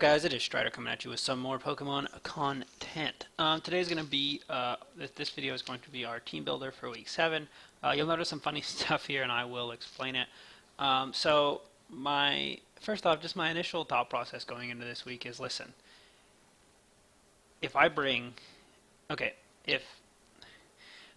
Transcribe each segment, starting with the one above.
Guys, it is Strider coming at you with some more Pokemon content. Today's going to be, this video is going to be our team builder for week 7. You'll notice some funny stuff here and I will explain it. First off, just my initial thought process going into this week is, listen, if I bring, if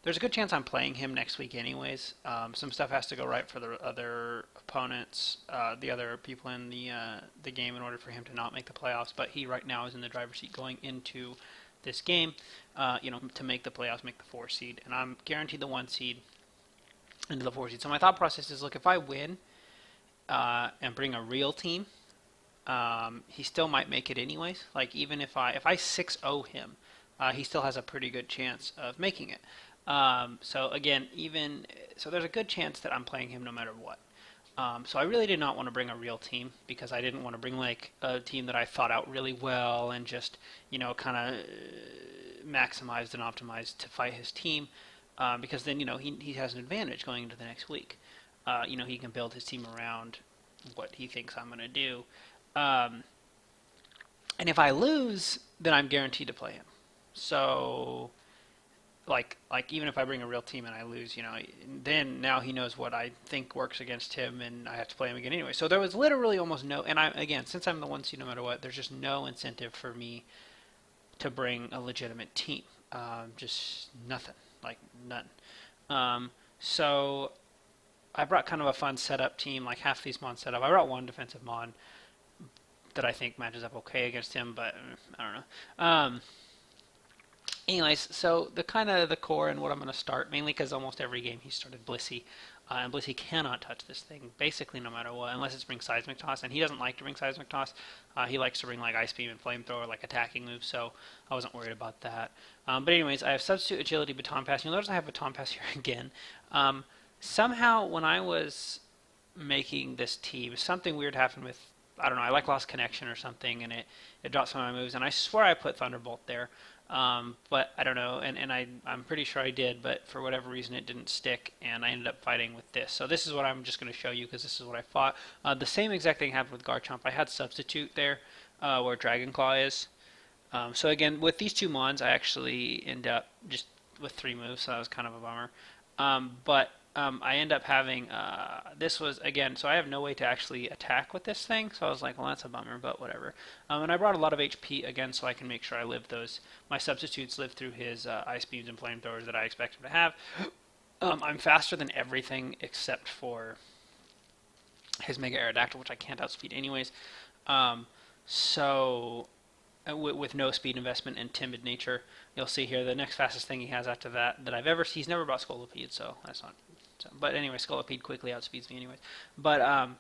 there's a good chance I'm playing him next week anyways. Some stuff has to go right for the other opponents, the other people in the game in order for him to not make the playoffs. But he right now is in the driver's seat going into this game, to make the playoffs, make the 4 seed. And I'm guaranteed the 1 seed into the 4 seed. So my thought process is, look, if I win and bring a real team, he still might make it anyways. Like, even if I 6-0 him, he still has a pretty good chance of making it. So there's a good chance that I'm playing him no matter what. So I really did not want to bring a real team because I didn't want to bring like a team that I thought out really well and just, kind of maximized and optimized to fight his team, because then, he has an advantage going into the next week. He can build his team around what he thinks I'm going to do. And if I lose, then I'm guaranteed to play him. So like even if I bring a real team and I lose, then now he knows what I think works against him, and I have to play him again anyway. So there was literally almost no, and since I'm the 1 seed no matter what, there's just no incentive for me to bring a legitimate team. Just nothing, like none. So I brought kind of a fun setup team, like half these Mon set up. I brought one defensive Mon that I think matches up okay against him, but I don't know. Anyways, so the core and what I'm going to start, mainly because almost every game he started Blissey, and Blissey cannot touch this thing, basically no matter what, unless it's bring Seismic Toss, and he doesn't like to bring Seismic Toss. He likes to bring like Ice Beam and Flamethrower, like attacking moves, so I wasn't worried about that. But anyways, I have Substitute, Agility, Baton Pass. You'll notice I have Baton Pass here again. Somehow, when I was making this team, something weird happened with, I don't know, I lost connection or something, and it dropped some of my moves, and I swear I put Thunderbolt there. But I don't know, and I'm pretty sure I did, but for whatever reason it didn't stick, and I ended up fighting with this. So this is what I'm just going to show you, because this is what I fought. The same exact thing happened with Garchomp. I had Substitute there, where Dragon Claw is. So again, with these 2 Mons, I actually end up just with 3 moves, so that was kind of a bummer. I end up having, this was, again, so I have no way to actually attack with this thing, so I was like, well, that's a bummer, but whatever. And I brought a lot of HP, again, so I can make sure I live my substitutes live through his Ice Beams and Flamethrowers that I expect him to have. I'm faster than everything except for his Mega Aerodactyl, which I can't outspeed anyways. With no speed investment and timid nature, you'll see here the next fastest thing he has after that I've ever seen. He's never brought Scolipede, so that's not. But anyway, Scolipede quickly outspeeds me anyways. But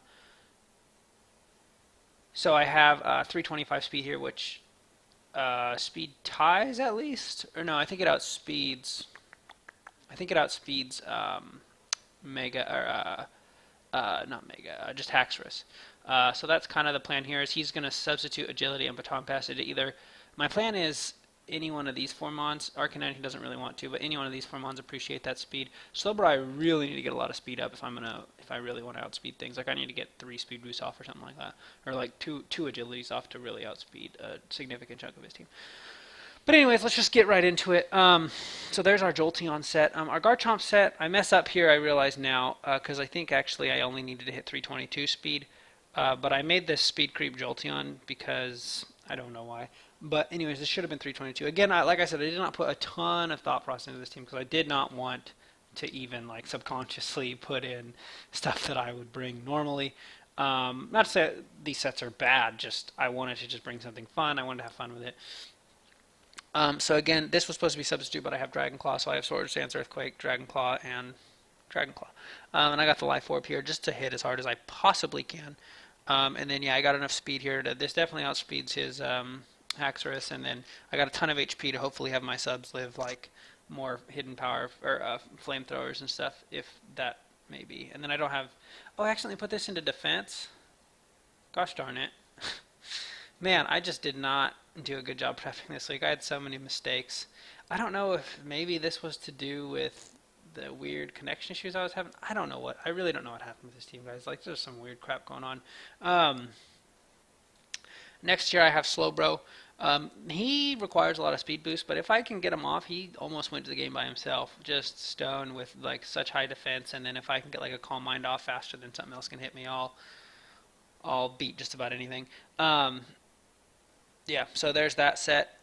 so I have 325 speed here, which speed ties at least, or no, I think it outspeeds. Mega, or not Mega, just Haxorus. So that's kind of the plan here. Is he's going to substitute Agility and Baton Pass into either. My plan is any one of these 4 Mons. Arcanine, he doesn't really want to, but any one of these 4 Mons appreciate that speed. Slowbro, I really need to get a lot of speed up if I really want to outspeed things. Like I need to get 3 speed boosts off or something like that, or like two agilities off to really outspeed a significant chunk of his team. But anyways, let's just get right into it. So there's our Jolteon set. Our Garchomp set, I mess up here, I realize now, because I think actually I only needed to hit 322 speed. But I made this speed creep Jolteon because I don't know why. But anyways, this should have been 322. Again, like I said, I did not put a ton of thought process into this team because I did not want to even like subconsciously put in stuff that I would bring normally. Not to say these sets are bad, just I wanted to just bring something fun. I wanted to have fun with it. So again, this was supposed to be Substitute, but I have Dragon Claw, so I have Sword, Stance, Earthquake, Dragon Claw, and Dragon Claw. And I got the Life Orb here just to hit as hard as I possibly can. And then, yeah, I got enough speed here. This definitely outspeeds his Haxorus, and then I got a ton of HP to hopefully have my subs live like more hidden power or flamethrowers and stuff, if that may be. And then I don't have. Oh, I accidentally put this into defense. Gosh darn it. Man, I just did not do a good job prepping this week. I had so many mistakes. I don't know if maybe this was to do with the weird connection issues I was having. I don't know what. I really don't know what happened with this team, guys. Like, there's some weird crap going on. Next year I have Slowbro. He requires a lot of speed boost, but if I can get him off, he almost went to the game by himself. Just stone with like such high defense, and then if I can get like a Calm Mind off faster than something else can hit me, I'll beat just about anything. Um, yeah, so there's that set.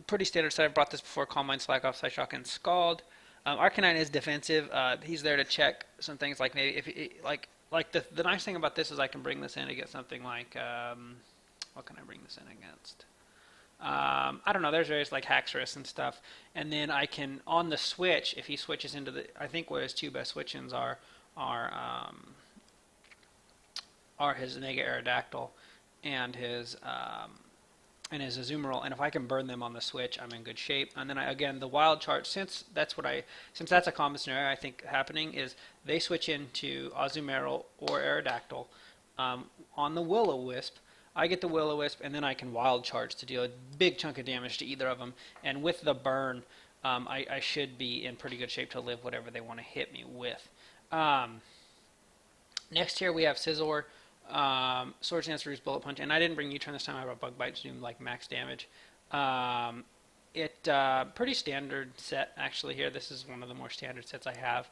Pretty standard set. I've brought this before. Calm Mind, Slack Off, Side Shock, and Scald. Arcanine is defensive. He's there to check some things like maybe if like the nice thing about this is I can bring this in to get something like what can I bring this in against? I don't know. There's various like Haxorus and stuff, and then I can on the switch if he switches into the I think what his two best switch-ins are are his Nega Aerodactyl and his Azumarill, and if I can burn them on the switch, I'm in good shape. And then again, the wild charge, since that's a common scenario I think happening is they switch into Azumarill or Aerodactyl on the Will-O-Wisp. I get the Will-O-Wisp, and then I can wild charge to deal a big chunk of damage to either of them. And with the burn, I should be in pretty good shape to live whatever they want to hit me with. Next here we have Scizor. Swords Dance, Roost, Bullet Punch, and I didn't bring U-Turn this time. I brought Bug Bite to do like max damage. Pretty standard set actually here. This is one of the more standard sets I have.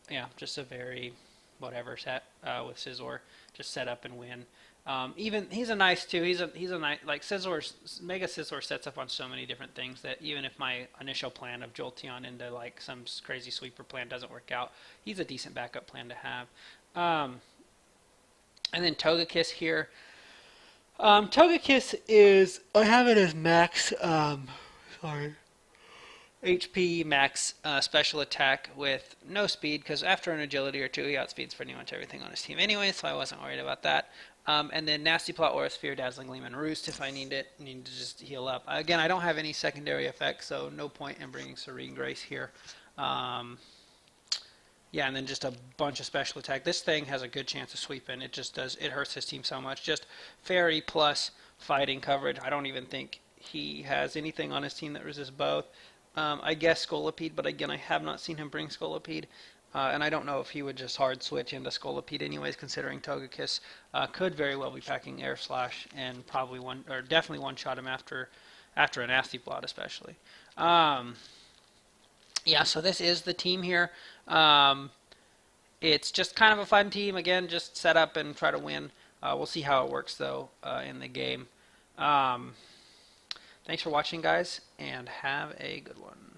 Yeah, just a very whatever set with Scizor. Just set up and win. Even he's a nice too. He's a nice like Mega Scizor sets up on so many different things that even if my initial plan of Jolteon into like some crazy sweeper plan doesn't work out, he's a decent backup plan to have. And then Togekiss here. Togekiss is I have it as max HP, max special attack with no speed because after an agility or two he outspeeds pretty much everything on his team anyway, so I wasn't worried about that. And then Nasty Plot, Aura Sphere, Dazzling Gleam, and Roost if I need to just heal up. Again, I don't have any secondary effects, so no point in bringing Serene Grace here. Yeah, and then just a bunch of special attack. This thing has a good chance of sweeping. It just does. It hurts his team so much. Just Fairy plus fighting coverage. I don't even think he has anything on his team that resists both. I guess Scolipede, but again, I have not seen him bring Scolipede. And I don't know if he would just hard switch into Scolipede anyways, considering Togekiss could very well be packing Air Slash and probably definitely one-shot him after a Nasty Plot especially. Yeah, so this is the team here. It's just kind of a fun team. Again, just set up and try to win. We'll see how it works, though, in the game. Thanks for watching, guys, and have a good one.